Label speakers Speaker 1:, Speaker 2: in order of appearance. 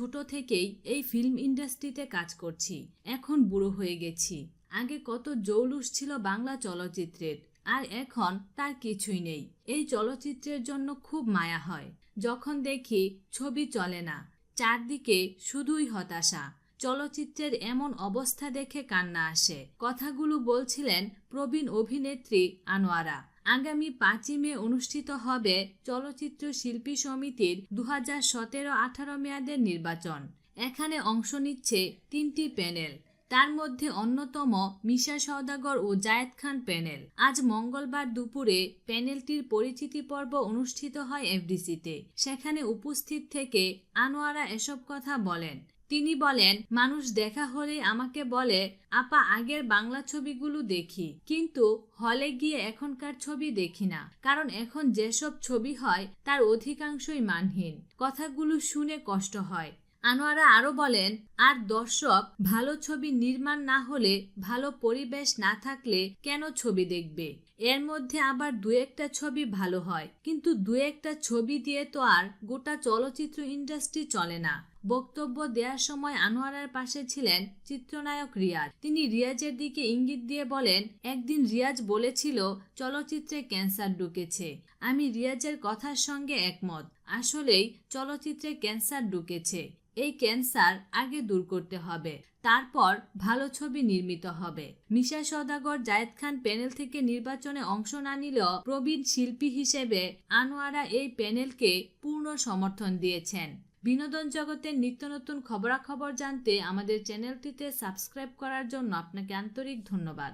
Speaker 1: ছোট থেকেই এই ফিল্ম ইন্ডাস্ট্রিতে কাজ করছি, এখন বুড়ো হয়ে গেছি। আগে কত জৌলুস ছিল বাংলা চলচ্চিত্রের, আর এখন তার কিছুই নেই। এই চলচ্চিত্রের জন্য খুব মায়া হয় যখন দেখি ছবি চলে না, চারদিকে শুধুই হতাশা। চলচ্চিত্রের এমন অবস্থা দেখে কান্না আসে। কথাগুলো বলছিলেন প্রবীণ অভিনেত্রী আনোয়ারা। আগামী 5ই মে অনুষ্ঠিত হবে চলচ্চিত্র শিল্পী সমিতির 2017-18 মেয়াদের নির্বাচন। এখানে অংশ নিচ্ছে 3টি প্যানেল, তার মধ্যে অন্যতম মিশা সওদাগর ও জায়েদ খান প্যানেল। আজ মঙ্গলবার দুপুরে প্যানেলটির পরিচিতি পর্ব অনুষ্ঠিত হয় এফডিসিতে। সেখানে উপস্থিত থেকে আনোয়ারা এসব কথা বলেন। তিনি বলেন, মানুষ দেখা হলে আমাকে বলে, আপা আগের বাংলা ছবিগুলো দেখি, কিন্তু হলে গিয়ে এখনকার ছবি দেখি না, কারণ এখন যেসব ছবি হয় তার অধিকাংশই মানহীন। কথাগুলো শুনে কষ্ট হয়। আনোয়ারা আরও বলেন, আর দর্শক ভালো ছবি নির্মাণ না হলে, ভালো পরিবেশ না থাকলে কেন ছবি দেখবে? এর মধ্যে আবার দু একটা ছবি ভালো হয়, কিন্তু দু একটা ছবি দিয়ে তো আর গোটা চলচ্চিত্র ইন্ডাস্ট্রি চলে না। বক্তব্য দেওয়ার সময় আনোয়ারার পাশে ছিলেন চিত্রনায়ক রিয়াজ। তিনি রিয়াজের দিকে ইঙ্গিত দিয়ে বলেন, একদিন রিয়াজ বলেছিল চলচ্চিত্রে ক্যান্সার ঢুকেছে। আমি রিয়াজের কথার সঙ্গে একমত। আসলেই চলচ্চিত্রে ক্যান্সার ঢুকেছে। এই ক্যান্সার আগে দূর করতে হবে, তারপর ভালো ছবি নির্মিত হবে। মিশা সওদাগর, জায়েদ খান প্যানেল থেকে নির্বাচনে অংশ না নিলেও প্রবীণ শিল্পী হিসেবে আনোয়ারা এই প্যানেলকে পূর্ণ সমর্থন দিয়েছেন। বিনোদন জগতের নিত্য নতুন খবরাখবর জানতে আমাদের চ্যানেলটিতে সাবস্ক্রাইব করার জন্য আপনাকে আন্তরিক ধন্যবাদ।